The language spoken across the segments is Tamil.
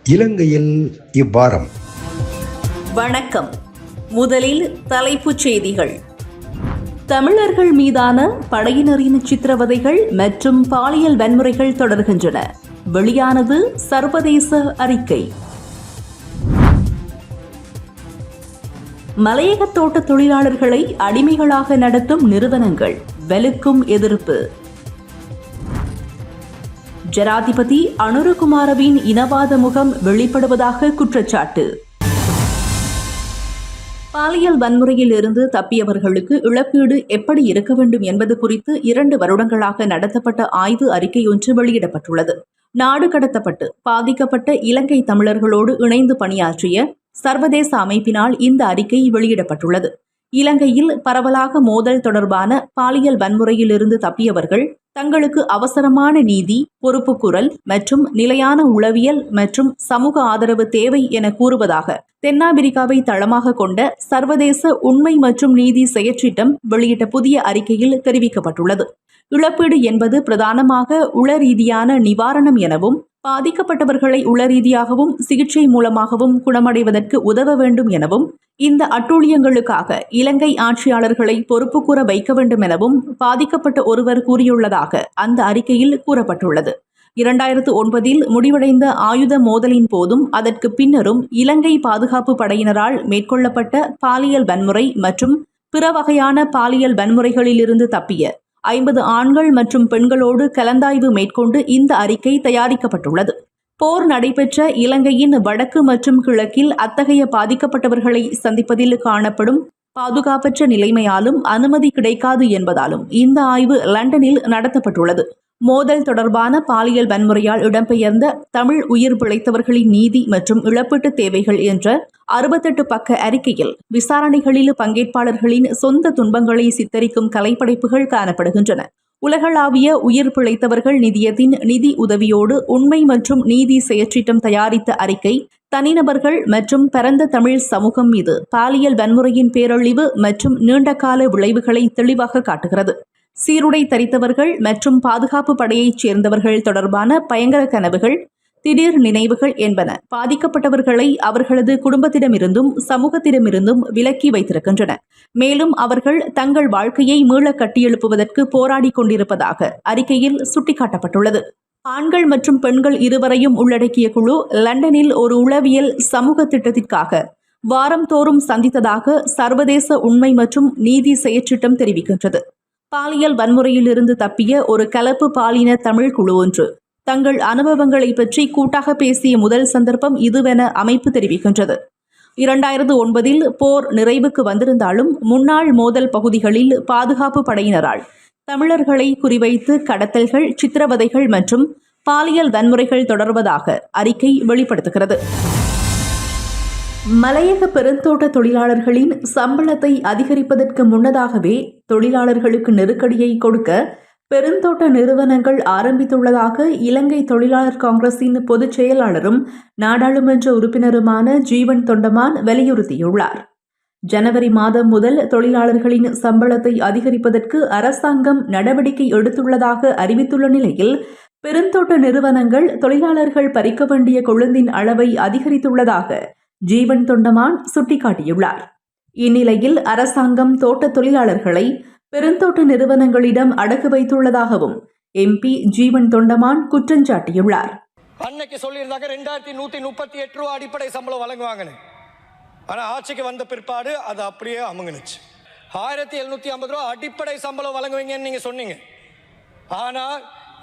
இலங்கையில் இவ்வாரம். வணக்கம். முதலில் தலைப்புச் செய்திகள். தமிழர்கள் மீதான படையினரின் சித்திரவதைகள் மற்றும் பாலியல் வன்முறைகள் தொடர்கின்றன. வெளியானது சர்வதேச அறிக்கை. மலையக தோட்ட தொழிலாளர்களை அடிமைகளாக நடத்தும் நிறுவனங்கள் வலுக்கும் எதிர்ப்பு. ஜனாதிபதி அனுரகுமாரவின் இனவாத முகம் வெளிப்படுவதாக குற்றச்சாட்டு. பாலியல் வன்முறையில் இருந்து தப்பியவர்களுக்கு இழப்பீடு எப்படி இருக்க வேண்டும் என்பது குறித்து 2 வருடங்களாக நடத்தப்பட்ட ஆய்வு அறிக்கை ஒன்று வெளியிடப்பட்டுள்ளது. நாடு கடத்தப்பட்டு பாதிக்கப்பட்ட இலங்கை தமிழர்களோடு இணைந்து பணியாற்றிய சர்வதேச அமைப்பினால் இந்த அறிக்கை வெளியிடப்பட்டுள்ளது. இலங்கையில் பரவலாக மோதல் தொடர்பான பாலியல் வன்முறையில் இருந்து தப்பியவர்கள் தங்களுக்கு அவசரமான நீதி, பொறுப்புக்குரல் மற்றும் நிலையான உளவியல் மற்றும் சமூக ஆதரவு தேவை என கூறுவதாக தென்னாப்பிரிக்காவை தளமாக கொண்ட சர்வதேச உண்மை மற்றும் நீதி செயற்றிட்டம் வெளியிட்ட புதிய அறிக்கையில் தெரிவிக்கப்பட்டுள்ளது. இழப்பீடு என்பது பிரதானமாக உளரீதியான நிவாரணம் எனவும், பாதிக்கப்பட்டவர்களை உளரீதியாகவும் சிகிச்சை மூலமாகவும் குணமடைவதற்கு உதவ வேண்டும் எனவும், இந்த அட்டூழியங்களுக்காக இலங்கை ஆட்சியாளர்களை பொறுப்பு கூற வைக்க வேண்டும் எனவும் பாதிக்கப்பட்ட ஒருவர் கூறியுள்ளதாக அந்த அறிக்கையில் கூறப்பட்டுள்ளது. 2009 முடிவடைந்த ஆயுத மோதலின் போதும் அதற்கு பின்னரும் இலங்கை பாதுகாப்பு படையினரால் மேற்கொள்ளப்பட்ட பாலியல் வன்முறை மற்றும் பிற வகையான பாலியல் வன்முறைகளிலிருந்து தப்பிய 50 ஆண்கள் மற்றும் பெண்களோடு கலந்தாய்வு மேற்கொண்டு இந்த அறிக்கை தயாரிக்கப்பட்டுள்ளது. போர் நடைபெற்ற இலங்கையின் வடக்கு மற்றும் கிழக்கில் அத்தகைய பாதிக்கப்பட்டவர்களை சந்திப்பதில் காணப்படும் பாதுகாப்பற்ற நிலைமையாலும் அனுமதி கிடைக்காது என்பதாலும் இந்த ஆய்வு லண்டனில் நடத்தப்பட்டுள்ளது. மோதல் தொடர்பான பாலியல் வன்முறையால் இடம்பெயர்ந்த தமிழ் உயிர் பிழைத்தவர்களின் நீதி மற்றும் இழப்பீட்டு தேவைகள் என்ற 68 பக்க அறிக்கையில் விசாரணைகளில் பங்கேற்பாளர்களின் சொந்த துன்பங்களை சித்தரிக்கும் கலைப்படைப்புகள் காணப்படுகின்றன. உலகளாவிய உயிர் பிழைத்தவர்கள் நிதியத்தின் நிதி உதவியோடு உண்மை மற்றும் நீதி செயற்றிட்டம் தயாரித்த அறிக்கை தனிநபர்கள் மற்றும் பரந்த தமிழ் சமூகம் மீது பாலியல் வன்முறையின் பேரழிவு மற்றும் நீண்டகால விளைவுகளை தெளிவாக காட்டுகிறது. சீருடை தரித்தவர்கள் மற்றும் பாதுகாப்பு படையைச் சேர்ந்தவர்கள் தொடர்பான பயங்கர கனவுகள், திடீர் நினைவுகள் என்பன பாதிக்கப்பட்டவர்களை அவர்களது குடும்பத்திடமிருந்தும் சமூகத்திடமிருந்தும் விலக்கி வைத்திருக்கின்றன. மேலும் அவர்கள் தங்கள் வாழ்க்கையை மீள கட்டியெழுப்புவதற்கு போராடி கொண்டிருப்பதாக அறிக்கையில் சுட்டிக்காட்டப்பட்டுள்ளது. ஆண்கள் மற்றும் பெண்கள் இருவரையும் உள்ளடக்கிய குழு லண்டனில் ஒரு உளவியல் சமூக திட்டத்திற்காக வாரந்தோறும் சந்தித்ததாக சர்வதேச உண்மை மற்றும் நீதி செயற்றிட்டம் தெரிவிக்கின்றது. பாலியல் வன்முறையிலிருந்து தப்பிய ஒரு கலப்பு பாலின தமிழ் குழு ஒன்று தங்கள் அனுபவங்களை பற்றி கூட்டாக பேசிய முதல் சந்தர்ப்பம் இதுவென அமைப்பு தெரிவிக்கின்றது. 2009 போர் நிறைவுக்கு வந்திருந்தாலும் முன்னாள் மோதல் பகுதிகளில் பாதுகாப்பு படையினரால் தமிழர்களை குறிவைத்து கடத்தல்கள், சித்திரவதைகள் மற்றும் பாலியல் வன்முறைகள் தொடர்வதாக அறிக்கை வெளிப்படுத்துகிறது. மலையக பெருந்தோட்ட தொழிலாளர்களின் சம்பளத்தை அதிகரிப்பதற்கு முன்னதாகவே தொழிலாளர்களுக்கு நெருக்கடியை கொடுக்க பெருந்தோட்ட நிறுவனங்கள் ஆரம்பித்துள்ளதாக இலங்கை தொழிலாளர் காங்கிரசின் பொதுச் செயலாளரும் நாடாளுமன்ற உறுப்பினருமான ஜீவன் தொண்டமான் வலியுறுத்தியுள்ளார். ஜனவரி மாதம் முதல் தொழிலாளர்களின் சம்பளத்தை அதிகரிப்பதற்கு அரசாங்கம் நடவடிக்கை எடுத்துள்ளதாக அறிவித்துள்ள நிலையில் பெருந்தோட்ட நிறுவனங்கள் தொழிலாளர்கள் பறிக்க வேண்டிய கொழுந்தின் அளவை அதிகரித்துள்ளதாக ஜீவன் தொண்டமான் சுட்டிக்காட்டியுள்ளார். இந்நிலையில் அரசாங்கம் தோட்ட தொழிலாளர்களை பெருந்தோட்ட நிறுவனங்களிடம் அடகு வைத்துள்ளதாகவும் MP ஜீவன் தொண்டமான் குற்றஞ்சாட்டியுள்ளார். அன்னைக்கு சொல்லியிருந்தாங்க 2138 ரூபா அடிப்படை சம்பளம் வழங்குவாங்கன்னு. ஆனால் ஆட்சிக்கு வந்த பிற்பாடு அது அப்படியே அமுங்குனுச்சு. 1750 ரூபா அடிப்படை சம்பளம் வழங்குவீங்கன்னு நீங்கள் சொன்னீங்க. ஆனால்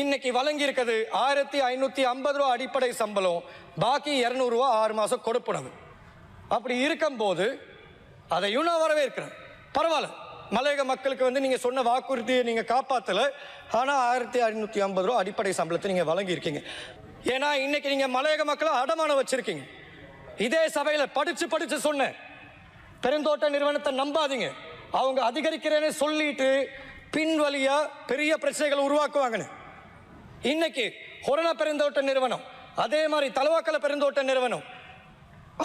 இன்னைக்கு வழங்கி இருக்கிறது 1550 ரூபா அடிப்படை சம்பளம், பாக்கி 200 ரூபா 6 மாதம் கொடுப்பனவு. அப்படி இருக்கும்போது அதையும் நான் வரவேற்கிறேன். பரவாயில்ல, மலையக மக்களுக்கு நீங்கள் சொன்ன வாக்குறுதியை நீங்கள் காப்பாற்றலை. ஆனால் 1550 ரூபா அடிப்படை சம்பளத்தை நீங்கள் வழங்கியிருக்கீங்க. ஏன்னா இன்னைக்கு நீங்கள் மலையக மக்களை அடமானம் வச்சிருக்கீங்க. இதே சபையில் படிச்சு சொன்னேன், பெருந்தோட்ட நிறுவனத்தை நம்பாதீங்க, அவங்க அதிகரிக்கிறேன்னு சொல்லிட்டு பின்வழியா பெரிய பிரச்சனைகளை உருவாக்குவாங்கன்னு. இன்னைக்கு ஹொரண பெருந்தோட்ட நிறுவனம், அதே மாதிரி தலவாக்கல பெருந்தோட்ட நிறுவனம்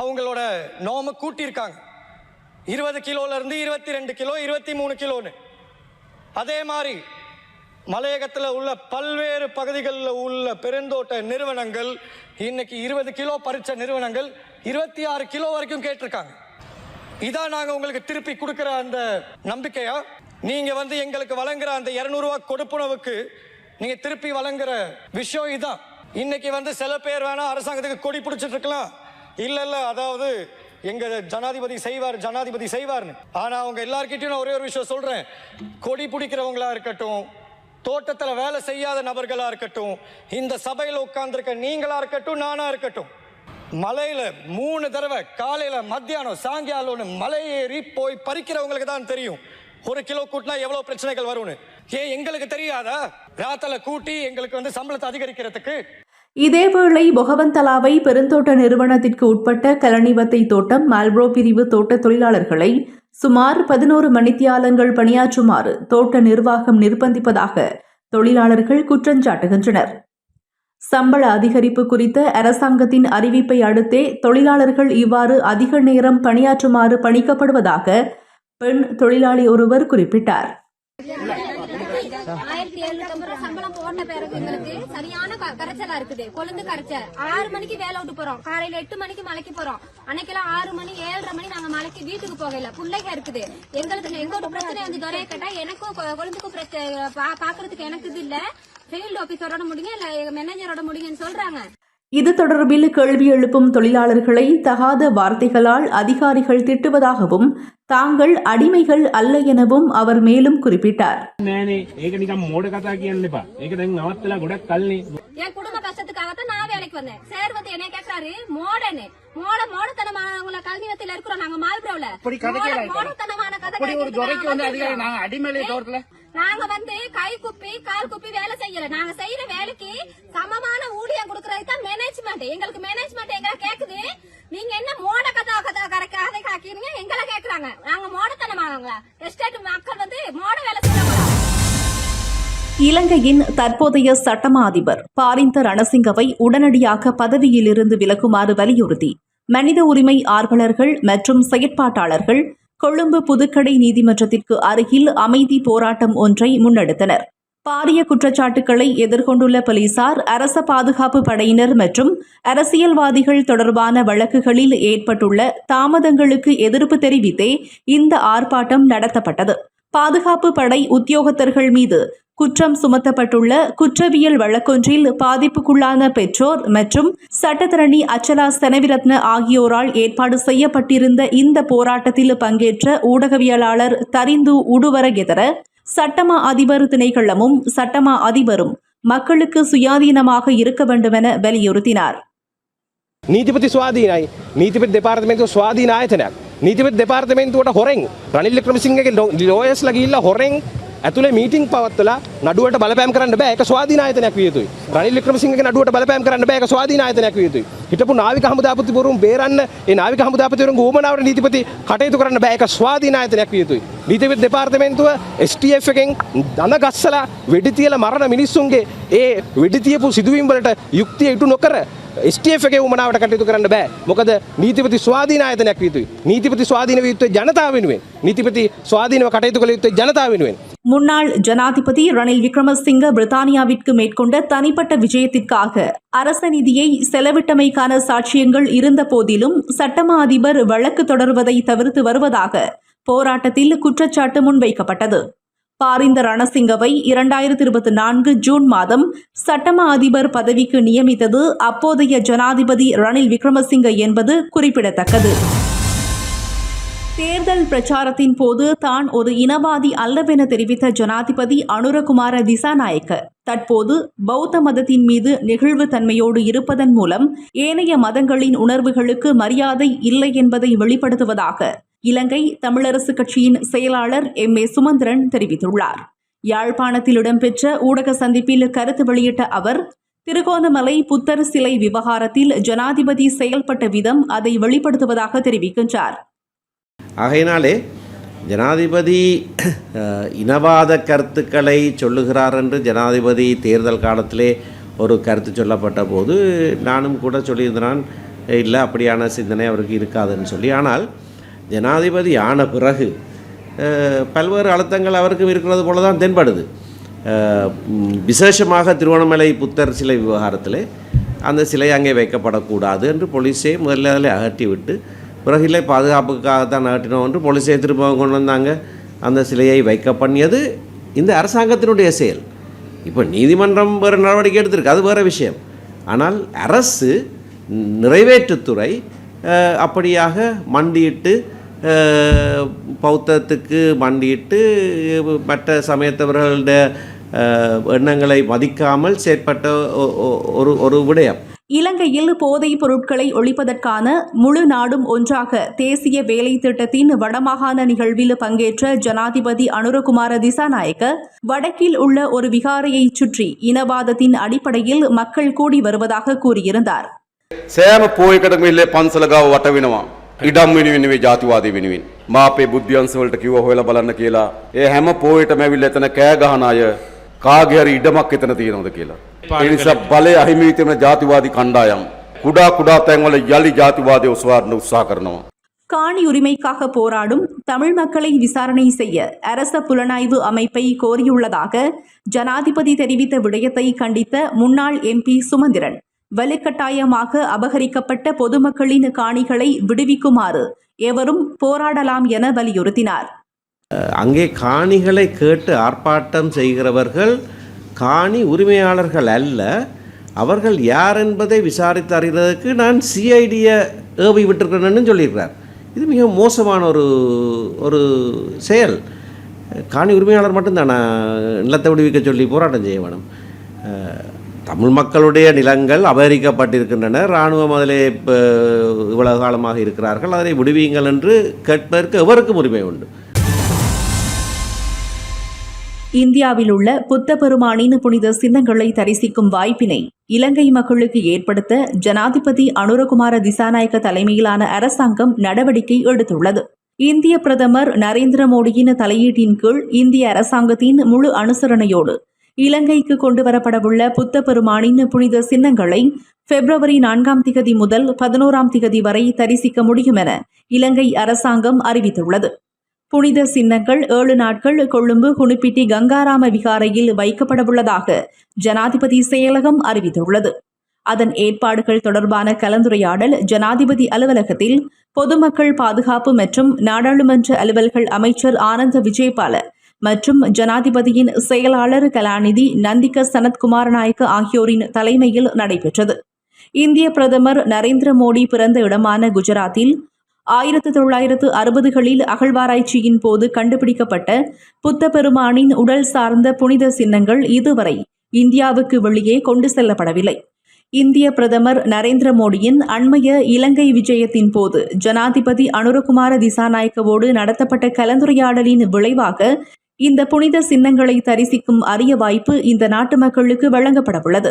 அவங்களோட நோம கூட்டியிருக்காங்க. 20 கிலோல இருந்து 22 கிலோ, 23 கிலோன்னு. அதே மாதிரி மலையகத்தில் உள்ள பல்வேறு பகுதிகளில் உள்ள பெருந்தோட்ட நிறுவனங்கள் இன்னைக்கு 20 கிலோ பறிச்ச நிறுவனங்கள் 26 கிலோ வரைக்கும் கேட்டிருக்காங்க. இதான் நாங்க உங்களுக்கு திருப்பி கொடுக்கிற அந்த நம்பிக்கையா? நீங்க எங்களுக்கு வழங்குற அந்த 200 ரூபாய் கொடுப்புணவுக்கு நீங்க திருப்பி வழங்குற விஷயம் இதான். இன்னைக்கு சில பேர் வேணா அரசாங்கத்துக்கு கொடி பிடிச்சிட்டு இருக்கலாம், இல்ல அதாவது எங்க ஜனாதிபதி செய்வார்னு. ஆனா அவங்க எல்லார்கிட்டயும் நான் ஒரே ஒரு விஷயம் சொல்றேன், கொடி பிடிக்கிறவங்களா இருக்கட்டும், தோட்டத்துல வேலை செய்யாத நபர்களா இருக்கட்டும், இந்த சபையில உட்கார்ந்துருக்க நீங்களா இருக்கட்டும், நானா இருக்கட்டும், மலையில 3 தடவை காலையில மத்தியானம் சாயங்காலம் மலை ஏறி போய் பறிக்கிறவங்களுக்கு தான் தெரியும் 1 கிலோ கூட்டினா எவ்வளவு பிரச்சனைகள் வரும்னு. ஏன் எங்களுக்கு தெரியாதா? ராத்தல கூட்டி எங்களுக்கு சம்பளத்தை அதிகரிக்கிறதுக்கு. இதேவேளை பொகவந்தலாவை பெருந்தோட்ட நிறுவனத்திற்கு உட்பட்ட கலனிவத்தை தோட்டம் மால்ப்ரோ பிரிவு தோட்ட தொழிலாளர்களை சுமார் 11 மணித்தியாலங்கள் பணியாற்றுமாறு தோட்ட நிர்வாகம் நிர்பந்திப்பதாக தொழிலாளர்கள் குற்றஞ்சாட்டுகின்றனர். சம்பள அதிகரிப்பு குறித்த அரசாங்கத்தின் அறிவிப்பை அடுத்தே தொழிலாளர்கள் இவ்வாறு அதிக நேரம் பணியாற்றுமாறு பணிக்கப்படுவதாக பெண் தொழிலாளி ஒருவர் குறிப்பிட்டார். 1750 சம்பளம் போட்ட பிறகு எங்களுக்கு சரியான கரைச்சலா இருக்குது. கொழுந்து கரைச்சல் 6 மணிக்கு வேலை விட்டு போறோம், காலையில 8 மணிக்கு மலைக்கு போறோம். அன்னைக்கெல்லாம் 6 மணி 7:30 மணி நாங்க மலைக்கு வீட்டுக்கு போகல. பிள்ளைங்க இருக்குது எங்களுக்கு. எங்களோட பிரச்சனை துறைய கேட்டா எனக்கும் கொழுந்துக்கும் பாக்குறதுக்கு எனக்கு இது இல்ல, ஃபீல்டு ஆபீஸரோட முடிங்க இல்ல மேனேஜரோட முடிங்கன்னு சொல்றாங்க. இது தொடர்பில் கேள்வி எழுப்பும் தொழிலாளர்களை தகாத வார்த்தைகளால் அதிகாரிகள் திட்டுவதாகவும் தாங்கள் அடிமைகள் அல்ல எனவும் அவர் மேலும் குறிப்பிட்டார். என் குடும்ப கஷ்டத்துக்காகத்தான் நான் வேலைக்கு வந்தேன். சார் என்ன கேட்கிறாரு, மோடத்தனமானவங்கள கல்வியத்தில் இருக்கிறோம் நாங்க மால்ப்ரோல. மோடத்தனமான கதை நாங்க கை குப்பி கால் குப்பி வேலை செய்யல. நாங்க செய்யற வேலைக்கு சமமான ஊதியம் கொடுக்கறது தான் மேனேஜ்மெண்ட். எங்களுக்கு மேனேஜ்மெண்ட் எங்களை கேக்குது, நீங்க என்ன மோட கதை காக்கிறீங்க எங்களை கேக்குறாங்க. நாங்க மோடத்தனமானவங்களா? எஸ்டேட் மக்கள் மோட வேலை செய்யறாங்களா? இலங்கையின் தற்போதைய சட்டமா அதிபர் பாரிந்த ரணசிங்கவை உடனடியாக பதவியிலிருந்து விலகுமாறு வலியுறுத்தி மனித உரிமை ஆர்வலர்கள் மற்றும் செயற்பாட்டாளர்கள் கொழும்பு புதுக்கடை நீதிமன்றத்திற்கு அருகில் அமைதி போராட்டம் ஒன்றை முன்னெடுத்தனர். பாரிய குற்றச்சாட்டுக்களை எதிர்கொண்டுள்ள போலீசார், அரச பாதுகாப்பு படையினர் மற்றும் அரசியல்வாதிகள் தொடர்பான வழக்குகளில் ஏற்பட்டுள்ள தாமதங்களுக்கு எதிர்ப்பு தெரிவித்தே இந்த ஆர்ப்பாட்டம் நடத்தப்பட்டது. பாதுகாப்பு படை உத்தியோகத்தர்கள் மீது குற்றம் சுமத்தப்பட்டுள்ள குற்றவியல் வழக்கொன்றில் பாதிப்புக்குள்ளான பெற்றோர் மற்றும் சட்டத்தரணி அச்சலா செனவிரத்ன ஆகியோரால் ஏற்பாடு செய்யப்பட்டிருந்த இந்த போராட்டத்தில் பங்கேற்ற ஊடகவியலாளர் தரிந்து உடுவரகெதர சட்டமா அதிபர் திணைக்களமும் சட்டமா அதிபரும் மக்களுக்கு சுயாதீனமாக இருக்க வேண்டுமென வலியுறுத்தினார். නීතිපති ස්වාධීනයි. නීතිපති දෙපාර්තමේන්තුව ස්වාධීන ආයතනයක්. නීතිපති දෙපාර්තමේන්තුවට හොරෙන් රනිල් වික්‍රමසිංහගේ ලෝයර්ස්ලා ගිහිල්ලා හොරෙන් ඇතුලේ මීටිං පවත්වලා නඩුවට බලපෑම් කරන්න බෑ. ඒක ස්වාධීන ආයතනයක් විය යුතුයි. රනිල් වික්‍රමසිංහගේ නඩුවට බලපෑම් කරන්න බෑ. ඒක ස්වාධීන ආයතනයක් විය යුතුයි. හිටපු නාවික හමුදාපතිවරුන් බේරන්න ඒ නාවික හමුදාපතිවරුන්ගේ උවමනාවට නීතිපති කටයුතු කරන්න බෑ. ඒක ස්වාධීන ආයතනයක් විය යුතුයි. නීතිපති දෙපාර්තමේන්තුව STF එකෙන් දන ගස්සලා වෙඩි තියලා මරණ මිනිස්සුන්ගේ ඒ වෙඩි තියපු සිදුවීම් වලට යුක්තිය ඉටු නොකර STF එකේ උමනාවට කටයුතු කරන්න බෑ. මොකද නීතිපති ස්වාධීන ආයතනයක් විය යුතුයි. නීතිපති ස්වාධීන විය යුත්තේ ජනතාව වෙනුවෙන්. නීතිපති ස්වාධීනව කටයුතු කළ යුත්තේ ජනතාව වෙනුවෙන්. முன்னாள் ஜனாதிபதி ரணில் விக்ரமசிங்க பிரித்தானியாவிற்கு மேற்கொண்ட தனிப்பட்ட விஜயத்திற்காக அரச நிதியை செலவிட்டமைக்கான சாட்சியங்கள் இருந்த போதிலும் சட்டமா அதிபர் வழக்கு தொடர்வதை தவிர்த்து வருவதாக போராட்டத்தில் குற்றச்சாட்டு முன்வைக்கப்பட்டது. பாரிந்த ரணசிங்கவை 2024 ஜூன் மாதம் சட்டமா அதிபர் பதவிக்கு நியமித்தது அப்போதைய ஜனாதிபதி ரணில் விக்ரமசிங்க என்பது குறிப்பிடத்தக்கது. தேர்தல் பிரச்சாரத்தின் போது தான் ஒரு இனவாதி அல்லவென தெரிவித்த ஜனாதிபதி அனுரகுமார திசாநாயக்க தற்போது பௌத்த மதத்தின் மீது நெகிழ்வுத்தன்மையோடு இருப்பதன் மூலம் ஏனைய மதங்களின் உணர்வுகளுக்கு மரியாதை இல்லை என்பதை வெளிப்படுத்துவதாக இலங்கை தமிழரசு கட்சியின் செயலாளர் MA சுமந்திரன் தெரிவித்துள்ளார். யாழ்ப்பாணத்தில் இடம்பெற்ற ஊடக சந்திப்பில் கருத்து வெளியிட்ட அவர், திருகோணமலை புத்தர் சிலை விவகாரத்தில் ஜனாதிபதி செயல்பட்ட விதம் அதை வெளிப்படுத்துவதாக தெரிவிக்கின்றார். ஆகையினாலே ஜனாதிபதி இனவாத கருத்துக்களை சொல்லுகிறார் என்று ஜனாதிபதி தேர்தல் காலத்திலே ஒரு கருத்து சொல்லப்பட்ட போது நானும் கூட சொல்லியிருந்தான், இல்லை அப்படியான சிந்தனை அவருக்கு இருக்காதுன்னு சொல்லி. ஆனால் ஜனாதிபதி ஆன பிறகு பல்வேறு அழுத்தங்கள் அவருக்கும் இருக்கிறது போல தான் தென்படுது. விசேஷமாக திருவண்ணாமலை புத்தர் சிலை விவகாரத்தில் அந்த சிலை அங்கே வைக்கப்படக்கூடாது என்று போலீஸே முதல்ல அதில் அகற்றி விட்டு பிறகு இல்லை பாதுகாப்புக்காகத்தான் அகற்றினோம் என்று போலீஸே திரும்ப கொண்டு வந்தாங்க. அந்த சிலையை வைக்க பண்ணியது இந்த அரசாங்கத்தினுடைய செயல். இப்போ நீதிமன்றம் வேறு நடவடிக்கை எடுத்திருக்கு, அது வேறு விஷயம். ஆனால் அரசு நிறைவேற்றுத்துறை அப்படியாக மண்டியிட்டு பௌத்தத்துக்கு மண்டியிட்டு மற்ற சமயத்தவர்களுடைய எண்ணங்களை மதிக்காமல் செயற்பட்ட ஒரு விடயம். இலங்கையில் போதைப் பொருட்களை ஒழிப்பதற்கான முழு நாடும் ஒன்றாக தேசிய வேலை திட்டத்தின் வடமாகாண நிகழ்வில் பங்கேற்ற ஜனாதிபதி அனுரகுமார திசாநாயக்க வடக்கில் உள்ள ஒரு விகாரையைச் சுற்றி இனவாதத்தின் அடிப்படையில் மக்கள் கூடி வருவதாக கூறியிருந்தார். සෑම පෝයකටම ඉල්ලේ පන්සල ගාව වට වෙනවා. ඉඩම් වෙනුවෙන් නෙවෙයි ජාතිවාදී වෙනුවෙන්. මා අපේ බුද්ධ්‍යංශ වලට කිව්වා හොයලා බලන්න කියලා. ඒ හැම පෝයටම ඇවිල්ලා එතන කෑ ගහන අය කාගේ හරි ඉඩමක් එතන තියෙනවද කියලා. ඒ නිසා බලය අහිමි වී තිබෙන ජාතිවාදී කණ්ඩායම් කුඩා කුඩා තැන්වල යලි ජාතිවාදය උස්වාරන්න උත්සාහ කරනවා. காணி உரிமைக்காக போராடும் தமிழ் மக்களை விசாரணை செய்ய அரச புலனாய்வு அமைப்பை கோரியுள்ளதாக ஜனாதிபதி தெரிவித்த விடயத்தை கண்டித்த முன்னாள் எம்பி சுமந்திரன் வலுக்கட்டாயமாக அபகரிக்கப்பட்ட பொதுமக்களின் காணிகளை விடுவிக்குமாறு எவரும் போராடலாம் என வலியுறுத்தினார். அங்கே காணிகளை கேட்டு ஆர்ப்பாட்டம் செய்கிறவர்கள் காணி உரிமையாளர்கள் அல்ல, அவர்கள் யார் என்பதை விசாரித்து அறிகிறதுக்கு நான் சிஐடியை ஏவி விட்டிருக்கிறேன்னு சொல்லியிருக்கிறார். இது மிக மோசமான ஒரு செயல். காணி உரிமையாளர் மட்டும்தானே நிலத்தை விடுவிக்க சொல்லி போராட்டம் செய்ய வேணும். தமிழ் மக்களுடைய நிலங்கள் அபகரிக்கப்பட்டிருக்கின்றன, இராணுவம் அதிலே இவ்வளவு காலமாக இருக்கிறார்கள், அதனை விடுவியுங்கள் என்று கேட்பதற்கு எவருக்கும் உரிமை உண்டு. இந்தியாவில் உள்ள புத்த பெருமானின் புனித சின்னங்களை தரிசிக்கும் வாய்ப்பினை இலங்கை மக்களுக்கு ஏற்படுத்த ஜனாதிபதி அனுரகுமார திசாநாயக்க தலைமையிலான அரசாங்கம் நடவடிக்கை எடுத்துள்ளது. இந்திய பிரதமர் நரேந்திர மோடியின் தலையீட்டின் கீழ் இந்திய அரசாங்கத்தின் முழு அனுசரணையோடு இலங்கைக்கு கொண்டுவரப்படவுள்ள புத்த பெருமானின் புனித சின்னங்களை பிப்ரவரி 4 முதல் 11 வரை தரிசிக்க முடியும் என இலங்கை அரசாங்கம் அறிவித்துள்ளது. புனித சின்னங்கள் 7 நாட்கள் கொழும்பு குணுப்பிட்டி கங்காராம விகாரையில் வைக்கப்படவுள்ளதாக ஜனாதிபதி செயலகம் அறிவித்துள்ளது. அதன் ஏற்பாடுகள் தொடர்பான கலந்துரையாடல் ஜனாதிபதி அலுவலகத்தில் பொதுமக்கள் பாதுகாப்பு மற்றும் நாடாளுமன்ற அலுவல்கள் அமைச்சர் ஆனந்த விஜயபால மற்றும் ஜனாதிபதியின் செயலாளர் கலாநிதி நந்திக சனத்குமார் நாயக்க ஆகியோரின் தலைமையில் நடைபெற்றது. இந்திய பிரதமர் நரேந்திர மோடி பிறந்த இடமான குஜராத்தில் 1960களில் அகழ்வாராய்ச்சியின் போது கண்டுபிடிக்கப்பட்ட புத்த பெருமானின் உடல் சார்ந்த புனித சின்னங்கள் இதுவரை இந்தியாவுக்கு வெளியே கொண்டு செல்லப்படவில்லை. இந்திய பிரதமர் நரேந்திர மோடியின் அண்மைய இலங்கை விஜயத்தின் போது ஜனாதிபதி அனுரகுமார திசாநாயக்கவோடு நடத்தப்பட்ட கலந்துரையாடலின் விளைவாக இந்த புனித சின்னங்களை தரிசிக்கும் அரிய வாய்ப்பு இந்த நாட்டு மக்களுக்கு வழங்கப்படவுள்ளது.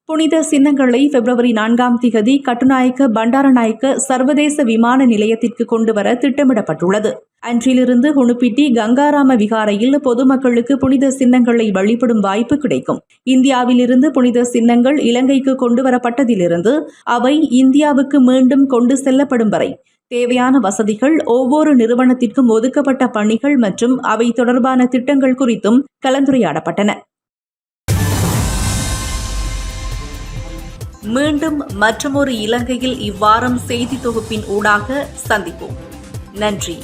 புனித சின்னங்களை பிப்ரவரி 4 கட்டுநாயக்க பண்டாரநாயக்க சர்வதேச விமான நிலையத்திற்கு கொண்டுவர திட்டமிடப்பட்டுள்ளது. அன்றிலிருந்து குணுப்பிட்டி கங்காராம விகாரையில் பொதுமக்களுக்கு புனித சின்னங்களை வழிபடும் வாய்ப்பு கிடைக்கும். இந்தியாவிலிருந்து புனித சின்னங்கள் இலங்கைக்கு கொண்டுவரப்பட்டதிலிருந்து அவை இந்தியாவுக்கு மீண்டும் கொண்டு செல்லப்படும் வரை தேவையான வசதிகள், ஒவ்வொரு நிறுவனத்திற்கும் ஒதுக்கப்பட்ட பணிகள் மற்றும் அவை தொடர்பான திட்டங்கள் குறித்தும் கலந்துரையாடப்பட்டன. மீண்டும் மற்றொரு இலங்கையில் இவ்வாரம் செய்தி தொகுப்பின் ஊடாக சந்திப்போம். நன்றி.